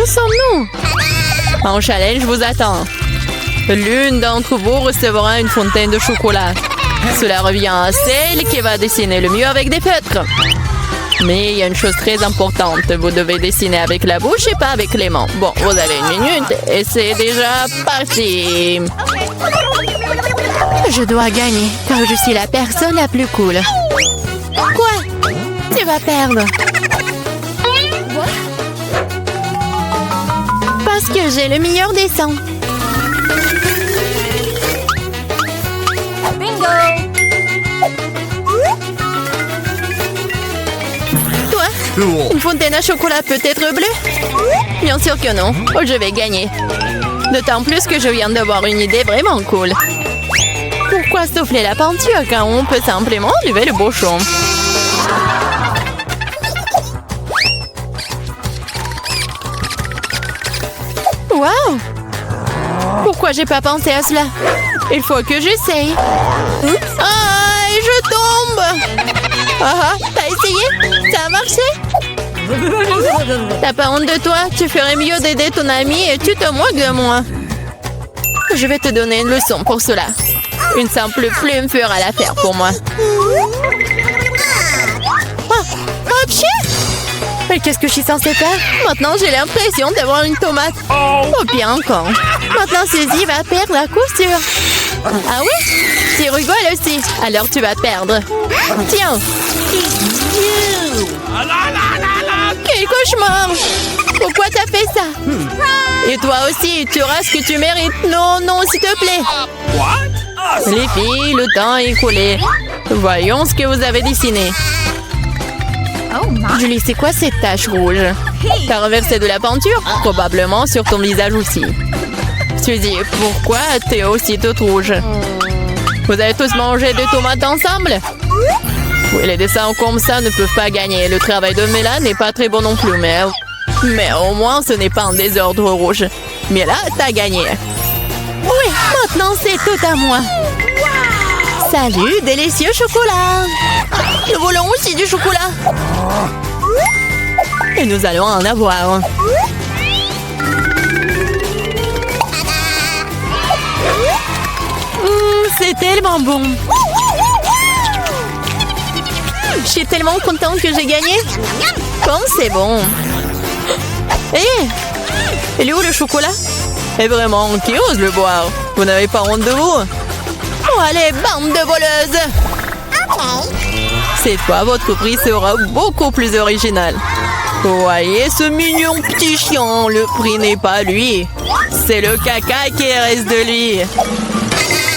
sommes-nous? Un challenge vous attend. L'une d'entre vous recevra une fontaine de chocolat. Cela revient à celle qui va dessiner le mieux avec des feutres. Mais il y a une chose très importante. Vous devez dessiner avec la bouche et pas avec les mains. Bon, vous avez 1 minute et c'est déjà parti. Je dois gagner car je suis la personne la plus cool. Quoi? Tu vas perdre. Parce que j'ai le meilleur dessin. Toi, une fontaine à chocolat peut être bleue? Bien sûr que non. Oh, je vais gagner. D'autant plus que je viens d'avoir une idée vraiment cool. Pourquoi souffler la peinture quand on peut simplement enlever le bouchon? Wow! Pourquoi j'ai pas pensé à cela? Il faut que j'essaye. Ah, et je tombe! Ah, t'as essayé? Ça a marché? T'as pas honte de toi? Tu ferais mieux d'aider ton ami et tu te moques de moi. Je vais te donner une leçon pour cela. Une simple plume fera l'affaire pour moi. Ah, pchit! Mais qu'est-ce que je suis censée faire? Maintenant, j'ai l'impression d'avoir une tomate. Oh, bien encore. Maintenant, Suzy va perdre la couture. Ah oui? Tu rigoles aussi. Alors, tu vas perdre. Tiens. Quel cauchemar! Pourquoi t'as fait ça? Et toi aussi, tu auras ce que tu mérites. Non, non, s'il te plaît. Les filles, le temps est écoulé. Voyons ce que vous avez dessiné. Julie, c'est quoi cette tache rouge? T'as renversé de la peinture? Probablement sur ton visage aussi. Suzy, pourquoi t'es aussi toute rouge? Vous avez tous mangé des tomates ensemble? Oui, les dessins comme ça ne peuvent pas gagner. Le travail de Mela n'est pas très bon non plus, mais au moins ce n'est pas un désordre rouge. Mais là, t'as gagné. Oui, maintenant c'est tout à moi. Salut, délicieux chocolat. Nous voulons aussi du chocolat. Et nous allons en avoir. C'est tellement bon. Je suis tellement contente que j'ai gagné. Comme c'est bon. Il est où le chocolat? Et vraiment, qui ose le boire? Vous n'avez pas honte de vous? Oh, allez, bande de voleuses! Cette fois, votre prix sera beaucoup plus original. Voyez ce mignon petit chien, le prix n'est pas lui. C'est le caca qui reste de lui.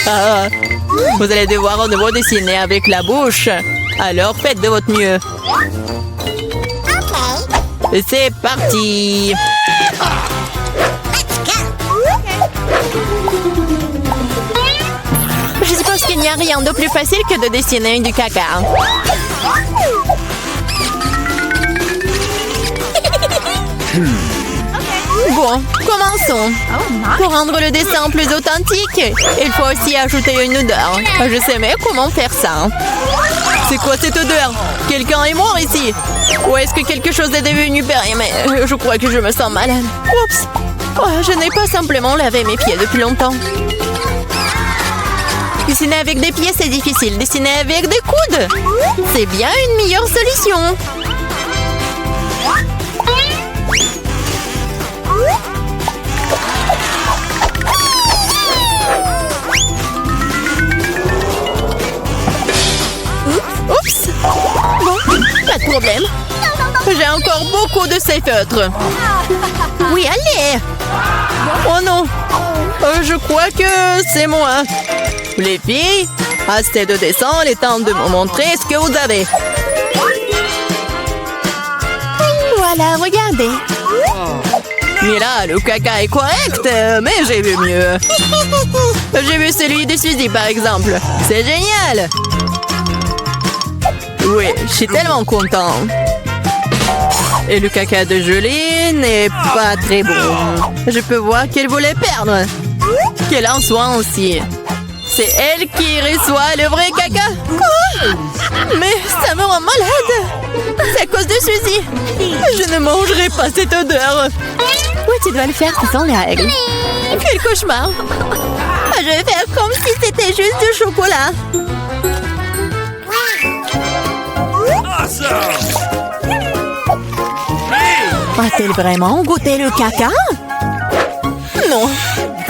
Ah, vous allez devoir à nouveau dessiner avec la bouche. Alors faites de votre mieux. C'est parti. Je suppose qu'il n'y a rien de plus facile que de dessiner du caca. Bon, commençons. Pour rendre le dessin plus authentique, il faut aussi ajouter une odeur. Je sais mais comment faire ça. C'est quoi cette odeur? Quelqu'un est mort ici? Ou est-ce que quelque chose est devenu périmé? Mais je crois que je me sens malade. Oups! Oh, je n'ai pas simplement lavé mes pieds depuis longtemps. Dessiner avec des pieds, c'est difficile. Dessiner avec des coudes, c'est bien une meilleure solution. Oups! Bon, pas de problème. J'ai encore beaucoup de ces feutres. Oui, allez! Oh non! Je crois que c'est moi. Les filles, assez de dessin, il est temps de me montrer ce que vous avez. Voilà, regardez. Mais là, le caca est correct, mais j'ai vu mieux. J'ai vu celui de Suzy, par exemple. C'est génial! Oui, je suis tellement content. Et le caca de Julie n'est pas très bon. Je peux voir qu'elle voulait perdre. Qu'elle en soit aussi. C'est elle qui reçoit le vrai caca. Quoi? Mais ça me rend malade. C'est à cause de Suzy. Je ne mangerai pas cette odeur. Oui, tu dois le faire, ce sont les règles. Quel cauchemar! Je vais faire comme si c'était juste du chocolat. A-t-elle vraiment goûté le caca? Non,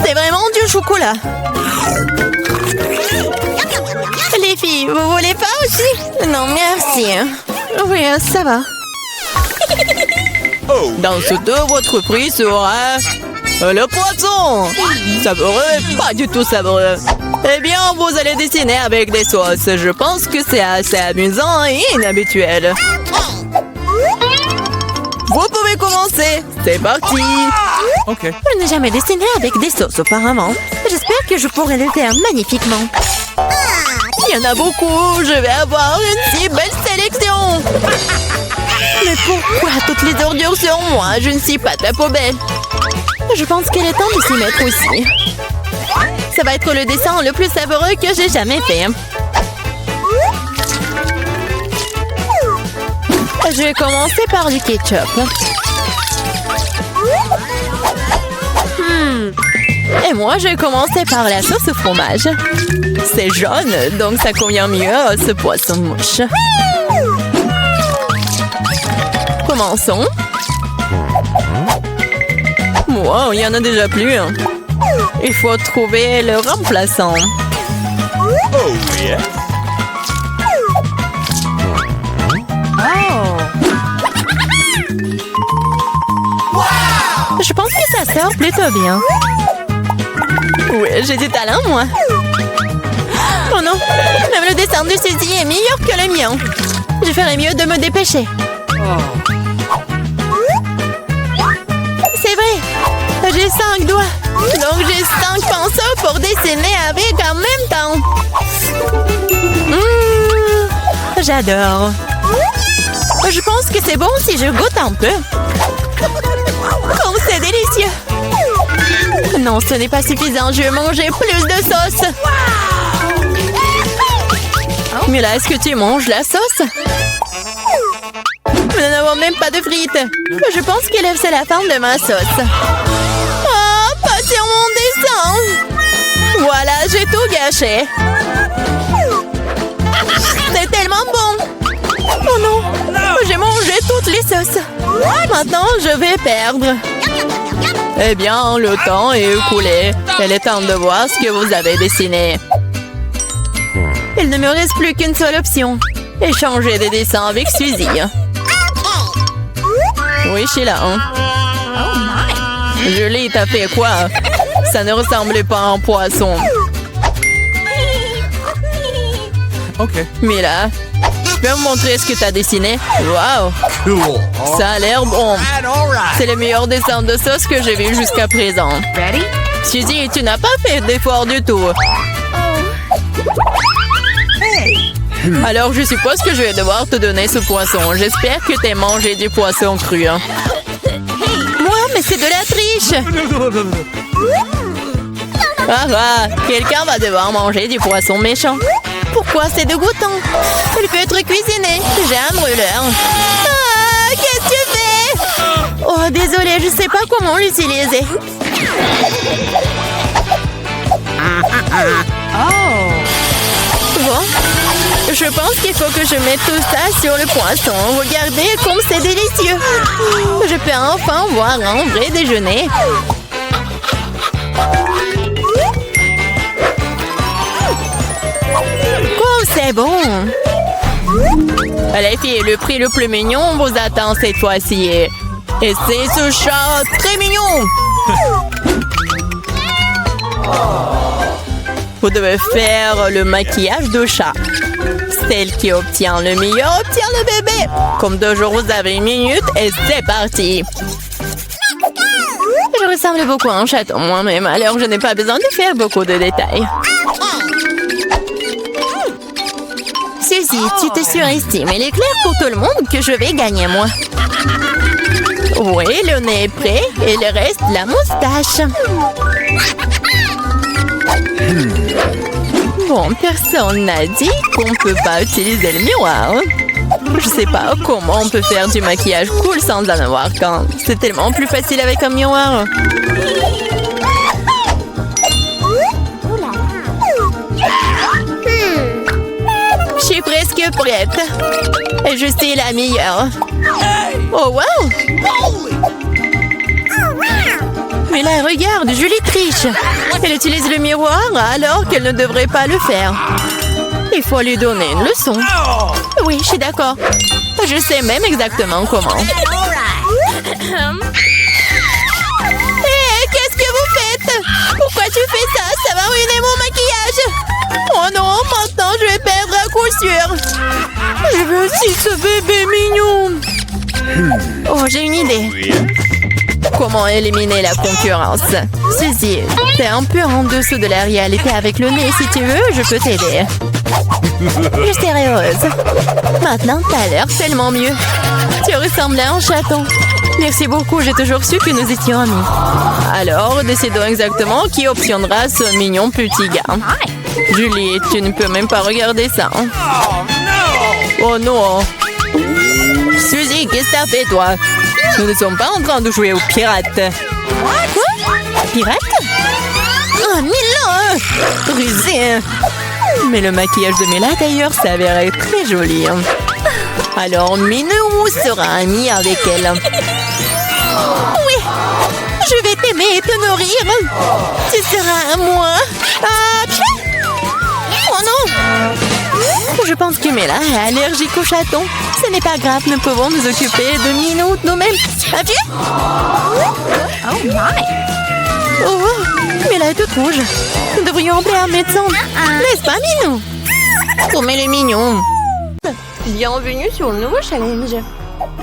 c'est vraiment du chocolat. Les filles, vous voulez pas aussi? Non, merci. Oui, ça va. Dans ce dos, votre prix sera le poisson. Savoureux, pas du tout savoureux. Eh bien, vous allez dessiner avec des sauces. Je pense que c'est assez amusant et inhabituel. Vous pouvez commencer. C'est parti. Ok. Je n'ai jamais dessiné avec des sauces auparavant. J'espère que je pourrai le faire magnifiquement. Il y en a beaucoup. Je vais avoir une si belle sélection. Mais pourquoi toutes les ordures sur moi? Je ne suis pas ta poubelle. Je pense qu'il est temps de s'y mettre aussi. Ça va être le dessin le plus savoureux que j'ai jamais fait. Je vais commencer par du ketchup. Et moi, je vais commencer par la sauce au fromage. C'est jaune, donc ça convient mieux à ce poisson-mouche. Commençons. Wow, il y en a déjà plus. Il faut trouver le remplaçant. Oh, yeah. Je pense que ça sort plutôt bien. Oui, j'ai du talent, moi. Oh non, même le dessin de Suzy est meilleur que le mien. Je ferais mieux de me dépêcher. C'est vrai, j'ai 5 doigts. Donc j'ai 5 pinceaux pour dessiner avec en même temps. J'adore. Je pense que c'est bon si je goûte un peu. Oh, c'est délicieux! Non, ce n'est pas suffisant. Je vais manger plus de sauce. Mais là, est-ce que tu manges la sauce? Nous n'avons même pas de frites. Je pense que c'est la fin de ma sauce. Oh, pas sur mon dessin! Voilà, j'ai tout gâché. C'est tellement bon! Oh non! J'ai mangé toutes les sauces. Maintenant, je vais perdre. Eh bien, le temps est écoulé. Il est temps de voir ce que vous avez dessiné. Il ne me reste plus qu'une seule option. Échanger des dessins avec Suzy. Oui, Sheila. Julie, t'as fait quoi? Ça ne ressemblait pas à un poisson. Ok. Mila, tu peux me montrer ce que tu as dessiné? Wow! Cool. Ça a l'air bon. C'est le meilleur dessin de sauce que j'ai vu jusqu'à présent. Ready? Suzy, tu n'as pas fait d'effort du tout. Alors, je suppose que je vais devoir te donner ce poisson. J'espère que tu as mangé du poisson cru. Moi, mais c'est de la triche! Ah, quelqu'un va devoir manger du poisson méchant. Pourquoi c'est dégoûtant? Il peut être cuisiné. J'ai un brûleur. Ah, qu'est-ce que tu fais? Oh, désolée, je sais pas comment l'utiliser. Bon, je pense qu'il faut que je mette tout ça sur le poisson. Regardez comme c'est délicieux. Je peux enfin voir un vrai déjeuner. Oh, c'est bon. Les filles, le prix le plus mignon vous attend cette fois-ci. Et c'est ce chat très mignon. Vous devez faire le maquillage de chat. Celle qui obtient le meilleur obtient le bébé. Comme toujours, vous avez 1 minute et c'est parti. Je ressemble beaucoup à un chaton moi-même, alors je n'ai pas besoin de faire beaucoup de détails. Suzy, tu te surestimes. Il est clair pour tout le monde que je vais gagner, moi. Oui, le nez est prêt et le reste, la moustache. Bon, personne n'a dit qu'on ne peut pas utiliser le miroir. Je sais pas comment on peut faire du maquillage cool sans en avoir qu'un. C'est tellement plus facile avec un miroir. Je suis presque prête. Et je sais la meilleure. Oh wow! Mais là, regarde, Julie triche. Elle utilise le miroir alors qu'elle ne devrait pas le faire. Il faut lui donner une leçon. Oui, je suis d'accord. Je sais même exactement comment. Hé, qu'est-ce que vous faites? Pourquoi tu fais ça? Ça va ruiner mon maquillage. Oh non, maintenant je vais perdre à coup sûr. Je veux aussi ce bébé mignon. Oh, j'ai une idée. Comment éliminer la concurrence? Suzy, t'es un peu en dessous de la réalité avec le nez. Si tu veux, je peux t'aider. Je serai heureuse. Maintenant, t'as l'air tellement mieux. Tu ressembles à un chaton. Merci beaucoup, j'ai toujours su que nous étions amis. Alors, décidons exactement qui obtiendra ce mignon petit gars. Julie, tu ne peux même pas regarder ça. Oh non. Suzy, qu'est-ce que t'as fait, toi? Nous ne sommes pas en train de jouer aux pirates. Quoi? Pirates? Oh, Mila! Rusé! Mais le maquillage de Mila, d'ailleurs, s'avérait très joli. Alors, Minou sera amie avec elle. Oui! Je vais t'aimer et te nourrir. Tu seras à moi. Oh non! Je pense que Mila est allergique aux chatons. Ce n'est pas grave, nous pouvons nous occuper de Minou nous-mêmes. As-tu? Oh my! Oh, Mila est toute rouge. Nous devrions appeler un médecin. N'est-ce pas, Minou? Oh, mais les mignons. Bienvenue sur le nouveau challenge.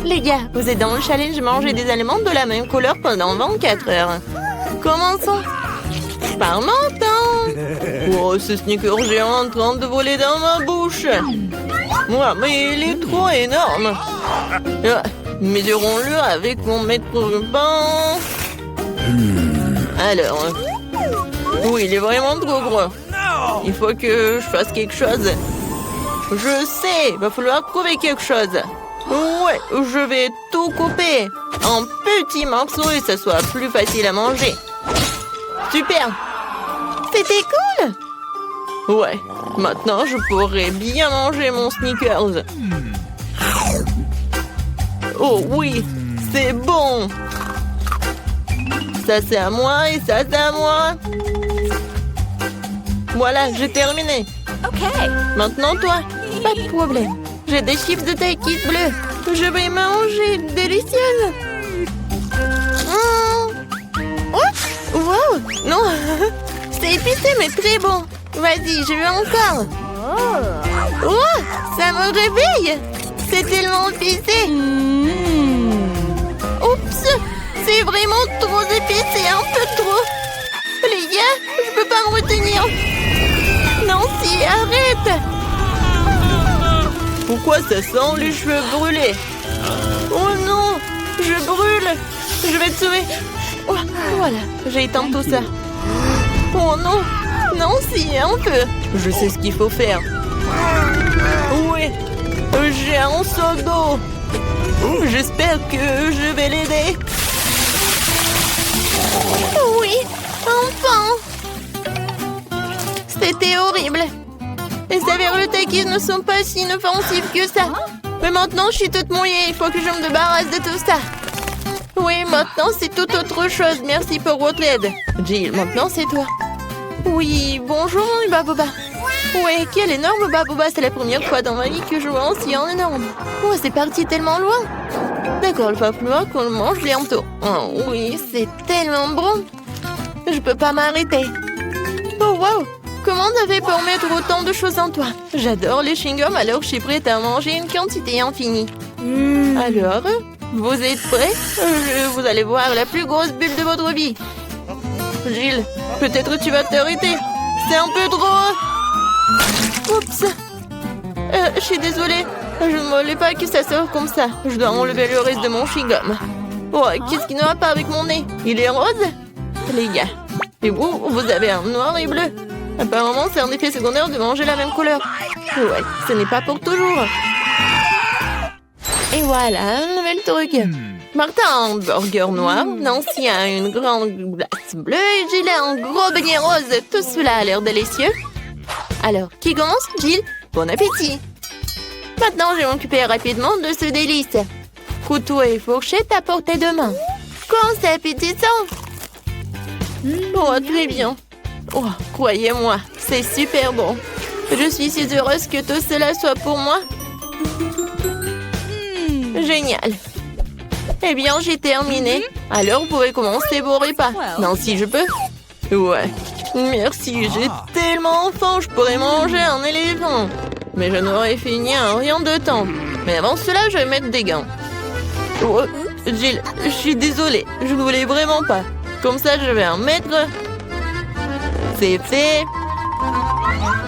Les gars, vous êtes dans le challenge manger des aliments de la même couleur pendant 24 heures. Commençons. Par menton. Oh, ce sneaker géant en train de voler dans ma bouche. Ouais, mais il est trop énorme. Mesurons-le avec mon mètre ruban. Alors, oui, il est vraiment trop gros. Il faut que je fasse quelque chose. Je sais, il va falloir trouver quelque chose. Ouais, je vais tout couper en petits morceaux et ça soit plus facile à manger. Super! C'était cool! Ouais, maintenant je pourrais bien manger mon Snickers. Oh oui, c'est bon! Ça c'est à moi et ça c'est à moi. Voilà, j'ai terminé. Ok. Maintenant toi, pas de problème. J'ai des chips de taille bleue. Je vais manger, délicieuse. Oh, wow, non, c'est épicé mais très bon. Vas-y, je veux encore. Oh, ça me réveille. C'est tellement épicé. Oups, c'est vraiment trop épicé, un peu trop. Les gars, je peux pas me retenir. Nancy, arrête. Pourquoi ça sent les cheveux brûlés? Oh non, je brûle. Je vais te sauver. Oh, voilà, j'ai éteint tout ça. Oh non, Nancy, un peu. Je sais ce qu'il faut faire. Oui, j'ai un seau d'eau. J'espère que je vais l'aider. Oui, enfin. C'était horrible. Les saveurs de Takis ne sont pas si inoffensives que ça. Mais maintenant, je suis toute mouillée. Il faut que je me débarrasse de tout ça. Oui, maintenant, c'est toute autre chose. Merci pour votre aide. Jill, maintenant, c'est toi. Oui, bonjour, mon Baboba. Ouais, quel énorme Baboba. C'est la première fois dans ma vie que je vois aussi en énorme. Oh, c'est parti tellement loin. D'accord, il va falloir qu'on le mange bientôt. Oh, oui, c'est tellement bon. Je peux pas m'arrêter. Oh, wow. Comment t'as fait pour mettre autant de choses en toi? J'adore les chewing-gums, alors je suis prête à manger une quantité infinie. Alors, vous êtes prêts? Vous allez voir la plus grosse bulle de votre vie. Jill, peut-être tu vas t'arrêter. C'est un peu trop. Oups. Je suis désolée. Je ne voulais pas que ça sorte comme ça. Je dois enlever le reste de mon chewing-gum. Oh, qu'est-ce qui ne va pas avec mon nez? Il est rose? Les gars. Et vous avez un noir et bleu. Apparemment, c'est un effet secondaire de manger la même couleur. Ouais, ce n'est pas pour toujours. Et voilà, un nouvel truc. Martin a un burger noir, Nancy a une grande glace bleue et Jill a un gros beignet rose. Tout cela a l'air délicieux. Alors, qui commence? Jill, bon appétit. Maintenant, je vais m'occuper rapidement de ce délice. Couteau et fourchette à portée de main. Quand c'est appétissant! Oh, très bien. Oh, croyez-moi, c'est super bon. Je suis si heureuse que tout cela soit pour moi. Génial. Eh bien, j'ai terminé. Alors, vous pouvez commencer vos repas. Non, si je peux. Ouais. Merci, j'ai tellement faim, je pourrais manger un éléphant. Mais je n'aurais fini en rien de temps. Mais avant cela, je vais mettre des gants. Oh, Jill, je suis désolée, je ne voulais vraiment pas. Comme ça, je vais en mettre. C'est fait.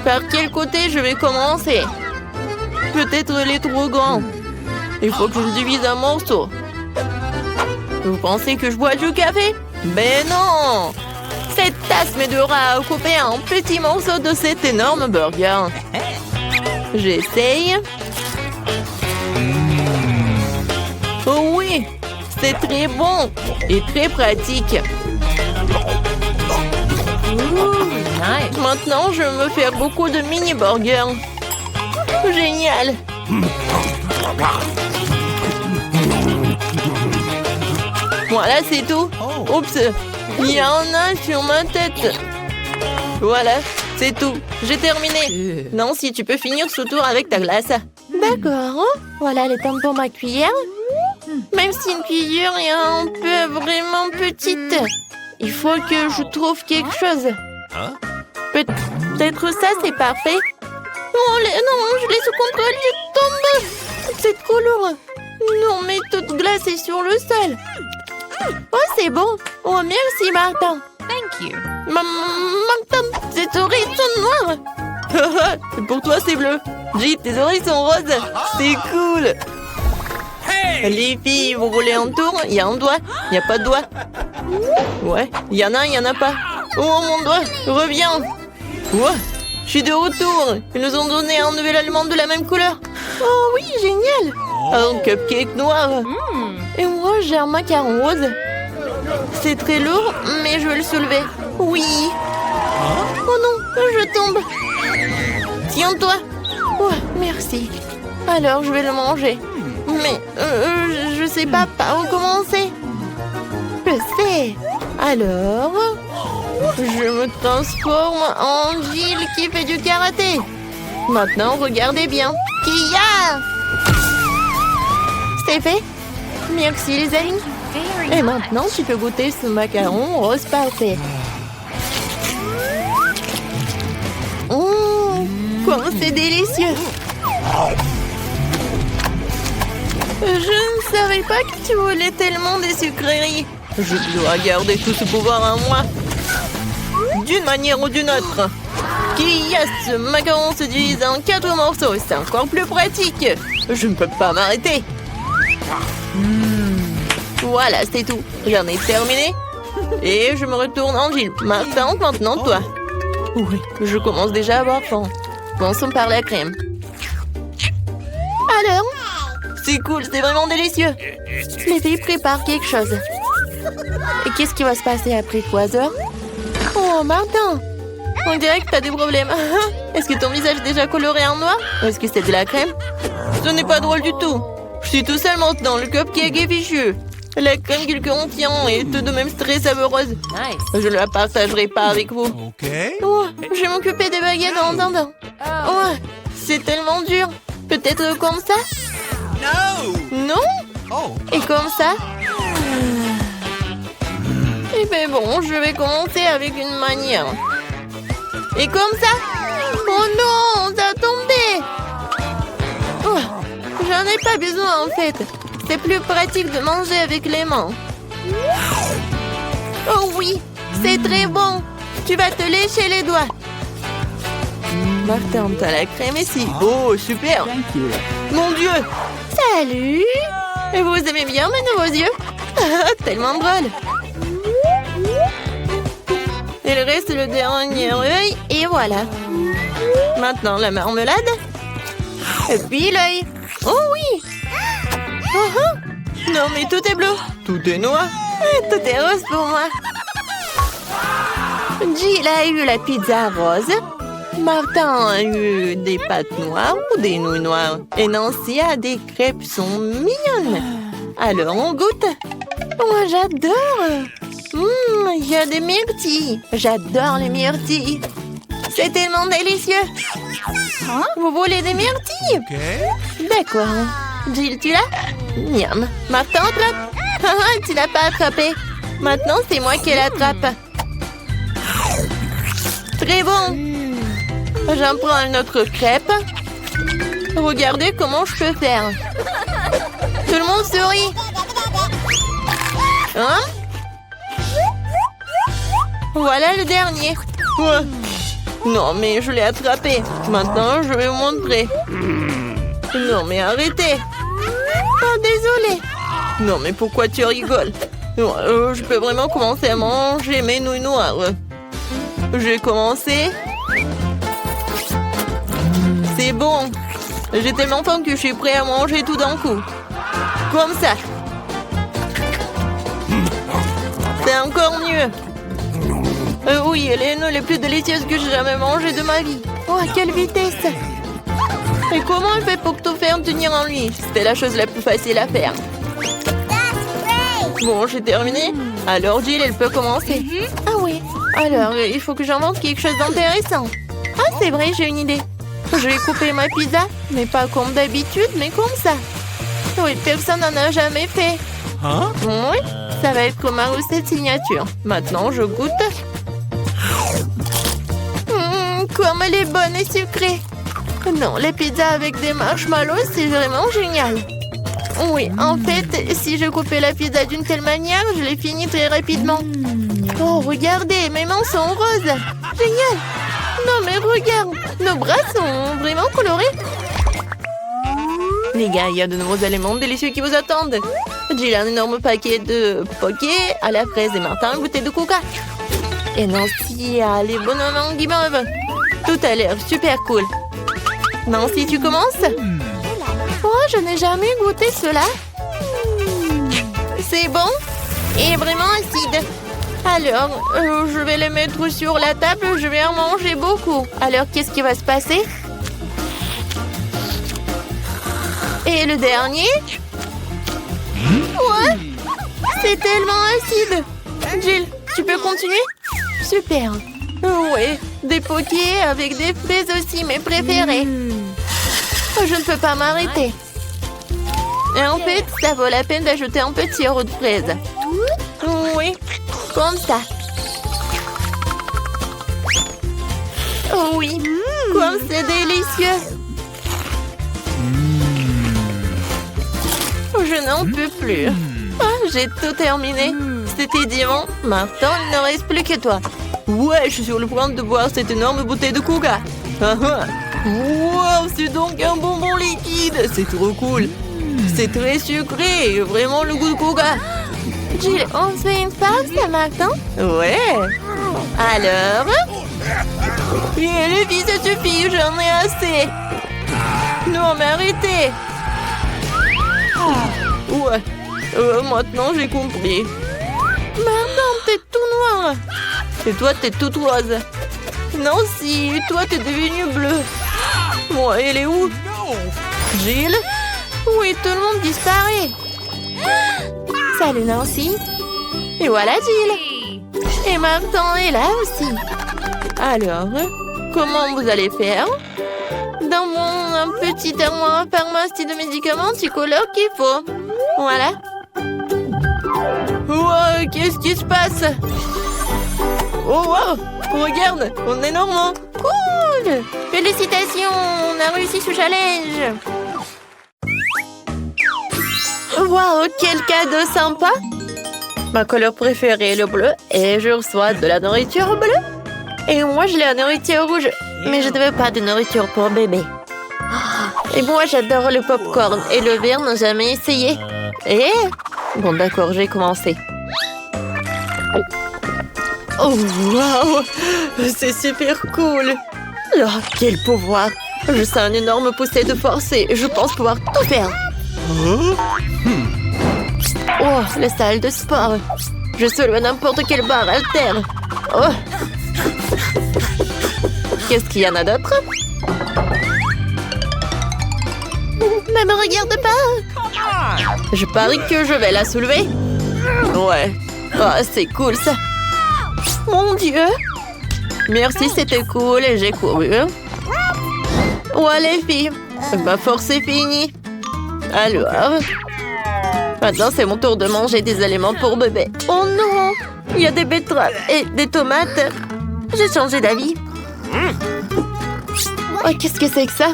Par quel côté je vais commencer? Peut-être les trop grands. Il faut que je le divise en morceaux. Vous pensez que je bois du café? Ben non! Cette tasse m'aidera à couper un petit morceau de cet énorme burger. J'essaye. Oh oui! C'est très bon et très pratique. Nice. Maintenant, je vais me faire beaucoup de mini-burgers. Génial! Voilà, c'est tout. Oups, il y en a un sur ma tête. Voilà, c'est tout. J'ai terminé. Nancy, tu peux finir ce tour avec ta glace. D'accord. Voilà les temps pour ma cuillère. Même si une cuillère est un peu vraiment petite. Il faut que je trouve quelque chose. Peut-être ça, c'est parfait. Oh, non, je l'ai sous contrôle, je tombe. C'est trop lourd. Non, mais toute glace est sur le sol. Oh, c'est bon. Oh, merci, Martin. Thank you. Martin, tes oreilles sont noires. Pour toi, c'est bleu. Jill, tes oreilles sont roses. C'est cool. Les filles, vous voulez un tour? Il y a un doigt. Il n'y a pas de doigt. Ouais, il y en a, il n'y en a pas. Oh, mon doigt, reviens. Ouais, je suis de retour. Ils nous ont donné un nouvel aliment de la même couleur. Oh oui, génial. Un cupcake noir. Et moi, j'ai un macaron rose. C'est très lourd, mais je vais le soulever. Oui. Oh non, je tombe. Tiens-toi. Oh, merci. Alors, je vais le manger. Mais je sais pas par où commencer. Je sais. Alors, je me transforme en Jill qui fait du karaté. Maintenant, regardez bien. Kia! C'est fait. Merci les amis. Et maintenant, tu peux goûter ce macaron rose parfait. Comment c'est délicieux. Je ne savais pas que tu voulais tellement des sucreries. Je dois garder tout ce pouvoir en moi. D'une manière ou d'une autre. Kia, ce macaron se divise en 4 morceaux. C'est encore plus pratique. Je ne peux pas m'arrêter. Voilà, c'est tout. J'en ai terminé. Et je me retourne en Jill. Martin, maintenant toi. Oui, je commence déjà à avoir faim. Commençons par la crème. Alors? C'est cool, c'est vraiment délicieux. Les filles préparent quelque chose. Et qu'est-ce qui va se passer après 3 heures? Oh, Martin! On dirait que t'as des problèmes. Est-ce que ton visage est déjà coloré en noir? Ou est-ce que c'est de la crème? Ce n'est pas drôle du tout. Je suis tout seul maintenant, le cupcake est fichu. La crème qu'il contient est tout de même très savoureuse. Nice. Je ne la partagerai pas avec vous. Okay. Oh, je vais m'occuper des baguettes en attendant. Oh, c'est tellement dur. Peut-être comme ça? No. Non? Oh. Et comme ça? Eh ben bon, je vais commencer avec une manière. Et comme ça? Oh non, ça a tombé! Oh, j'en ai pas besoin en fait. C'est plus pratique de manger avec les mains. Oh oui, c'est très bon. Tu vas te lécher les doigts. Martin, t'as la crème ici. Oh, super. Mon Dieu. Salut. Et vous aimez bien mes nouveaux yeux? Tellement drôle. Il reste le dernier œil et voilà. Maintenant la marmelade. Et puis l'œil. Oh oui. Non, mais tout est bleu. Tout est noir. Tout est rose pour moi. Jill a eu la pizza rose. Martin a eu des pâtes noires ou des nouilles noires. Et Nancy a des crêpes sont mignonnes. Alors, on goûte. Moi, j'adore. Il y a des myrtilles. J'adore les myrtilles. C'est tellement délicieux. Vous voulez des myrtilles? D'accord. Jill, tu l'as? Miam. Martin, attrape. Tu l'as pas attrapé. Maintenant, c'est moi qui l'attrape. Très bon. J'en prends une autre crêpe. Regardez comment je peux faire. Tout le monde sourit. Hein? Voilà le dernier. Ouais. Non, mais je l'ai attrapé. Maintenant, je vais vous montrer. Non, mais arrêtez. Oh, désolé. Non, mais pourquoi tu rigoles? Je peux vraiment commencer à manger mes nouilles noires. J'ai commencé. C'est bon. J'ai tellement faim que je suis prêt à manger tout d'un coup. Comme ça. C'est encore mieux. Oui, elle est une des plus délicieuses que j'ai jamais mangées de ma vie. Oh, à quelle vitesse! Et comment elle fait pour tout faire tenir en lui? C'était la chose la plus facile à faire. Bon, j'ai terminé. Alors, Jill, elle peut commencer. Ah oui. Alors, il faut que j'invente quelque chose d'intéressant. Ah, c'est vrai, j'ai une idée. Je vais couper ma pizza, mais pas comme d'habitude, mais comme ça. Oui, personne n'en a jamais fait. Hein? Oui, ça va être comme ma recette signature. Maintenant, je goûte. Comme elle est bonne et sucrée. Non, les pizzas avec des marshmallows, c'est vraiment génial. Oui, en fait, si je coupais la pizza d'une telle manière, je l'ai finie très rapidement. Oh, regardez, mes mains sont roses. Génial. Non, mais regarde, nos bras sont vraiment colorés. Les gars, il y a de nouveaux éléments délicieux qui vous attendent. Jill a un énorme paquet de poké à la fraise et Martin une bouteille de coca. Et Nancy a les bonhommes en guimauve. Tout a l'air super cool. Nancy, tu commences? Oh, je n'ai jamais goûté cela. C'est bon et vraiment acide. Alors, je vais les mettre sur la table. Je vais en manger beaucoup. Alors, qu'est-ce qui va se passer? Et le dernier? Ouais, c'est tellement acide. Jill, tu peux continuer? Super. Ouais, des pokés avec des fraises aussi, mes préférés. Je ne peux pas m'arrêter. Et en fait, ça vaut la peine d'ajouter un petit sirop de fraise. Oui, comme ça. Oh oui, comme c'est délicieux. Je n'en peux plus. Ah, j'ai tout terminé. C'était divin. Maintenant, il ne reste plus que toi. Ouais, je suis sur le point de boire cette énorme bouteille de coca. Wow, c'est donc un bonbon liquide. C'est trop cool. C'est très sucré et vraiment le goût de coca. Jill, on se fait une pause, Martin? Ouais. Alors? Et les filles, ça suffit, j'en ai assez. Non, mais arrêtez. Ouais. Maintenant, j'ai compris. Martin, t'es tout noir. Et toi, t'es toute rose. Nancy, toi, t'es devenue bleue. Bon, elle est où? Jill? Oui, tout le monde disparaît. Salut, Nancy. Et voilà, Jill. Et Martin est là aussi. Alors, comment vous allez faire? Dans mon petit armoire à pharmacie de médicaments, tu colores qu'il faut. Voilà. Wow, qu'est-ce qui se passe? Oh, wow, regarde, on est normand. Cool. Félicitations, on a réussi ce challenge. Wow, quel cadeau sympa. Ma couleur préférée est le bleu et je reçois de la nourriture bleue. Et moi, je l'ai la nourriture rouge. Mais je ne veux pas de nourriture pour bébé. Et moi, j'adore le popcorn et le verre n'a jamais essayé. Et... Bon, d'accord, j'ai commencé. Oh, wow! C'est super cool! Oh, quel pouvoir! Je sens une énorme poussée de force et je pense pouvoir tout faire. Oh, la salle de sport. Je soulève n'importe quelle barre haltère. Oh. Qu'est-ce qu'il y en a d'autre? Ne me regarde pas. Je parie que je vais la soulever. Ouais. Oh, c'est cool ça. Mon Dieu. Merci, c'était cool et j'ai couru. Ouais, les filles. Ma force est finie. Alors... Maintenant, c'est mon tour de manger des aliments pour bébé. Oh non! Il y a des betteraves et des tomates. J'ai changé d'avis. Oh, qu'est-ce que c'est que ça?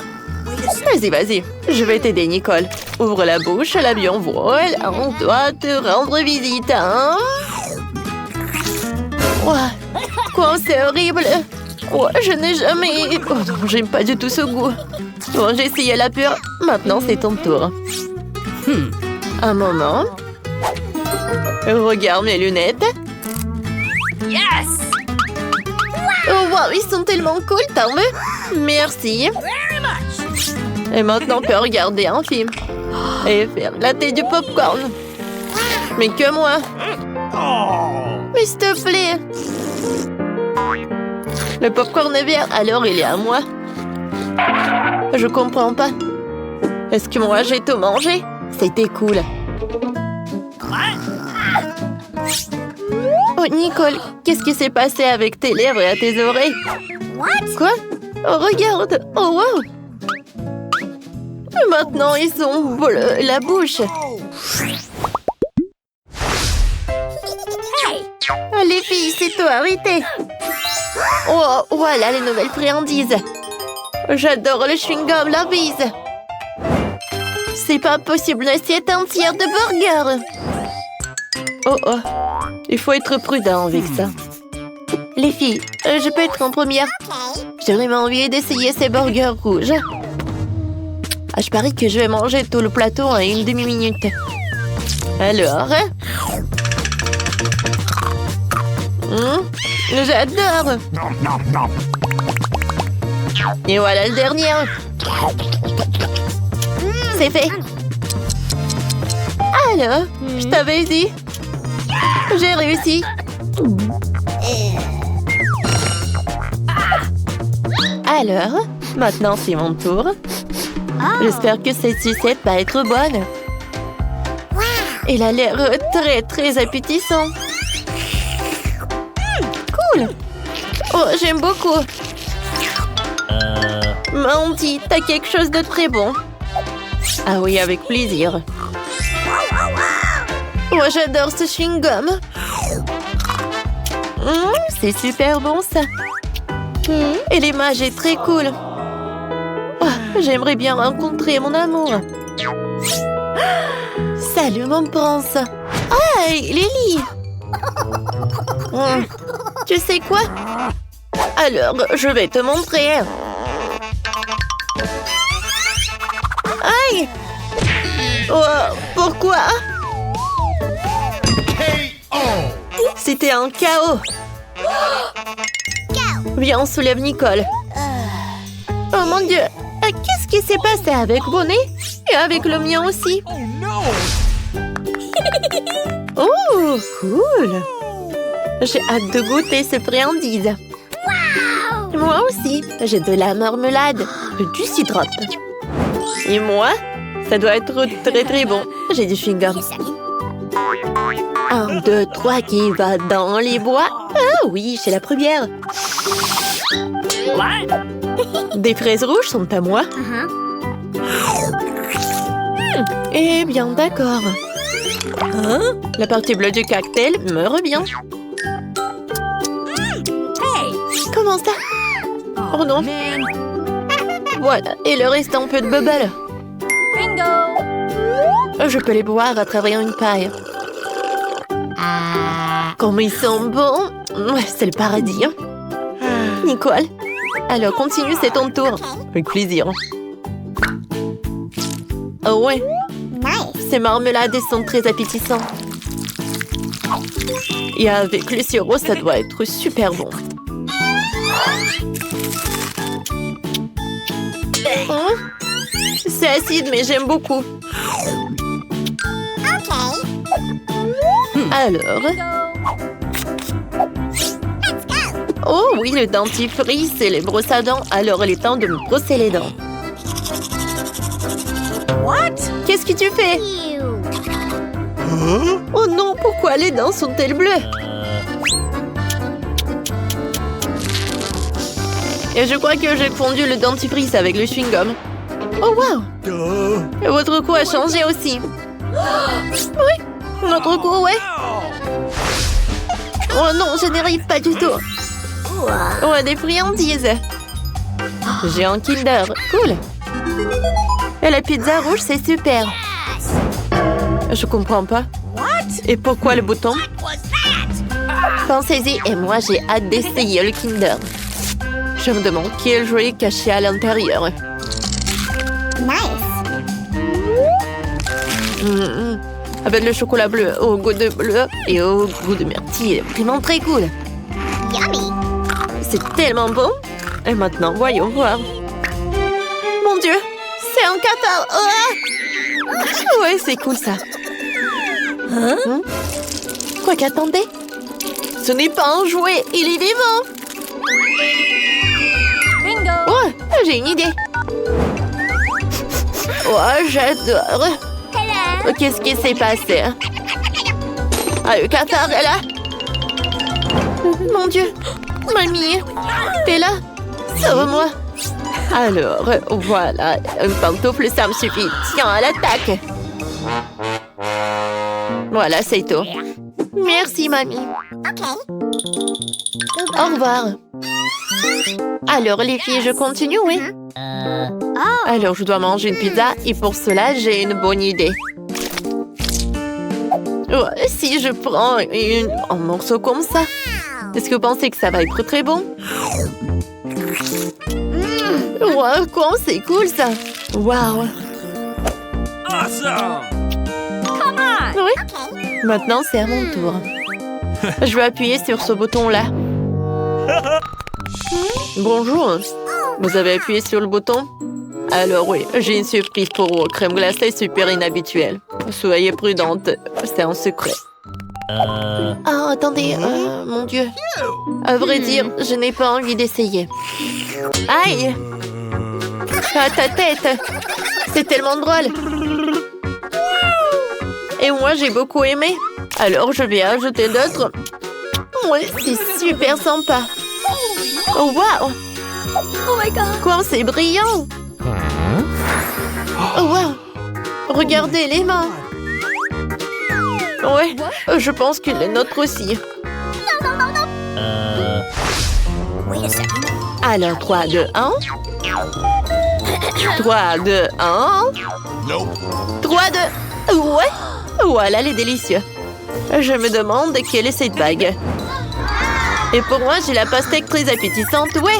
Vas-y, vas-y. Je vais t'aider, Nicole. Ouvre la bouche, l'avion vole. On doit te rendre visite, hein? Ouais. Quoi, c'est horrible. Ouais, je n'ai jamais... Oh non, j'aime pas du tout ce goût. Bon, j'ai essayé la pure. Maintenant, c'est ton tour. Un moment. Regarde mes lunettes. Yes! Oh, wow, ils sont tellement cool, t'en veux? Merci. Very much. Et maintenant, on peut regarder un film. Et faire la thé du popcorn. Mais que moi. Oh. Mais s'il te plaît. Le popcorn est vert, alors il est à moi. Je comprends pas. Est-ce que moi, j'ai tout mangé? C'était cool. Oh, Nicole, qu'est-ce qui s'est passé avec tes lèvres et à tes oreilles? Quoi? Oh, regarde! Oh, wow! Maintenant, ils sont bleus, la bouche. Oh, les filles, c'est toi, arrêtez! Oh, voilà les nouvelles friandises. J'adore le chewing-gum, la bise. C'est pas possible, une assiette entière de burgers. Oh oh, il faut être prudent avec ça. Les filles, je peux être en première? J'ai vraiment envie d'essayer ces burgers rouges. Ah, je parie que je vais manger tout le plateau en une demi-minute. Alors? J'adore! Et voilà le dernier. C'est fait. Alors, je t'avais dit. J'ai réussi. Alors, maintenant c'est mon tour. J'espère que cette sucette va être bonne. Elle a l'air très très appétissant. Cool. Oh, j'aime beaucoup. Mandy, t'as quelque chose de très bon. Ah oui, avec plaisir. Oh, j'adore ce chewing-gum. C'est super bon, ça. Et l'image est très cool. Oh, j'aimerais bien rencontrer mon amour. Salut, mon prince. Hey, Lily. Tu sais quoi? Alors, je vais te montrer. Aïe! Oh, pourquoi? C'était un chaos. Viens, on soulève Nicole. Oh mon Dieu! Qu'est-ce qui s'est passé avec Bonnet? Et avec le mien aussi? Oh, cool! J'ai hâte de goûter ces friandises. Moi aussi, j'ai de la marmelade, du syrup. Et moi, ça doit être très très bon. J'ai du chewing-gum. 1, 2, 3, qui va dans les bois? Ah oui, c'est la première. Des fraises rouges sont à moi. Eh bien, d'accord. La partie bleue du cocktail me revient. Comment ça? Oh non. Voilà, et le reste un peu de bubble. Bingo! Je peux les boire à travers une paille. Comme ils sont bons. C'est le paradis. Nicole. Alors, continue, c'est ton tour. Avec plaisir. Oh ouais. Ces marmelades sont très appétissants. Et avec le sirop, ça doit être super bon. C'est acide, mais j'aime beaucoup. Alors. Oh oui, le dentifrice et les brosses à dents. Alors, il est temps de me brosser les dents. Qu'est-ce que tu fais? Oh non, pourquoi les dents sont-elles bleues? Et je crois que j'ai fondu le dentifrice avec le chewing-gum. Oh wow! Et votre cou a changé aussi. Oui, notre cou, ouais. Oh non, je n'y arrive pas du tout. Oh, des friandises. J'ai un Kinder, cool. Et la pizza rouge, c'est super. Je comprends pas. Et pourquoi le bouton? Pensez-y, et moi j'ai hâte d'essayer le Kinder. Je me demande quel jouet est caché à l'intérieur. Avec le chocolat bleu au goût de bleu et au goût de myrtille, vraiment très cool. C'est tellement bon. Et maintenant, voyons voir. Mon Dieu, c'est un cathare. Oh ouais, c'est cool ça. Quoi qu'attendez? Ce n'est pas un jouet, il est vivant. Oh, j'ai une idée. Oh, j'adore. Qu'est-ce qui s'est passé? Ah, le cathare est là. Mon Dieu. Mamie, t'es là? Sauve-moi. Alors, voilà. Une pantoufle, ça me suffit. Tiens, à l'attaque. Voilà, c'est tout. Merci, mamie. Au revoir. Alors, les filles, je continue, oui? Alors, je dois manger une pizza et pour cela, j'ai une bonne idée. Oh, si je prends un morceau comme ça, est-ce que vous pensez que ça va être très bon? Wow, quoi, c'est cool ça! Wow! Awesome! Oui? Maintenant, c'est à mon tour. Je vais appuyer sur ce bouton-là. Bonjour. Vous avez appuyé sur le bouton? Alors oui, j'ai une surprise pour vous. Crème glacée super inhabituelle. Soyez prudente, c'est un secret. Ah, attendez, mon Dieu. À vrai dire, je n'ai pas envie d'essayer. Aïe! Ah, ta tête! C'est tellement drôle! Et moi, j'ai beaucoup aimé. Alors, je vais ajouter d'autres. Oui, c'est super sympa. Oh, wow! Oh my God! Quoi, c'est brillant! Oh, wow! Regardez les mains! Ouais, je pense que les nôtres aussi. Alors, 3, 2, 1. 3, 2, 1. 3, 2... Ouais! Voilà les délicieux. Je me demande quelle est cette bague. Et pour moi, j'ai la pastèque très appétissante, ouais!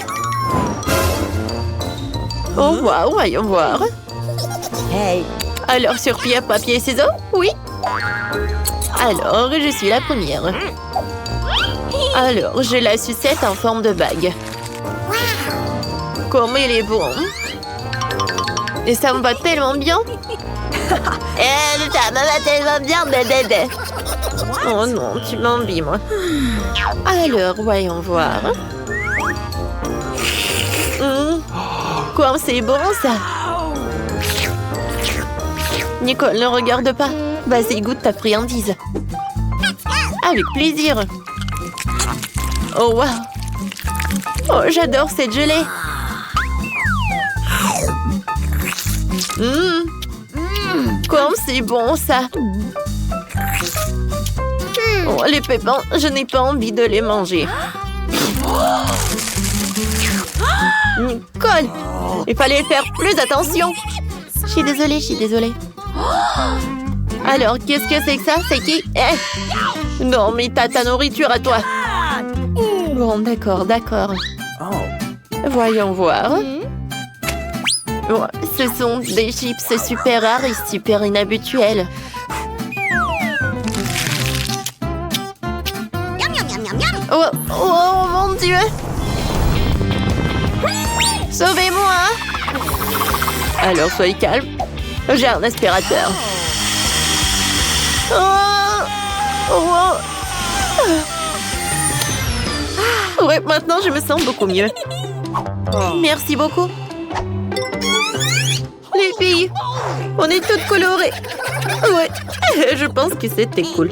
Oh, waouh, voyons voir. Hey! Alors, sur pierre, papier, ciseaux? Oui! Alors, je suis la première. Alors, j'ai la sucette en forme de bague. Comme il est bon! Et ça me va tellement bien! Ça me va tellement bien, bébé! Oh non, tu m'envies, moi. Alors, voyons voir. Quoi, c'est bon, ça? Nicole, ne regarde pas. Vas-y, goûte ta friandise. Avec plaisir. Oh, wow. Oh, j'adore cette gelée. Comme c'est bon, ça. Oh, les pépins, je n'ai pas envie de les manger. Nicole, il fallait faire plus attention. Je suis désolée, je suis désolée. Alors, qu'est-ce que c'est que ça? C'est qui? Non, mais t'as ta nourriture à toi. Bon, d'accord, d'accord. Voyons voir. Oh, ce sont des chips super rares et super inhabituels. Oh, oh mon Dieu! Sauvez-moi! Alors, soyez calme. J'ai un aspirateur. Ouais, maintenant je me sens beaucoup mieux. Merci beaucoup. Les filles, on est toutes colorées. Ouais, je pense que c'était cool.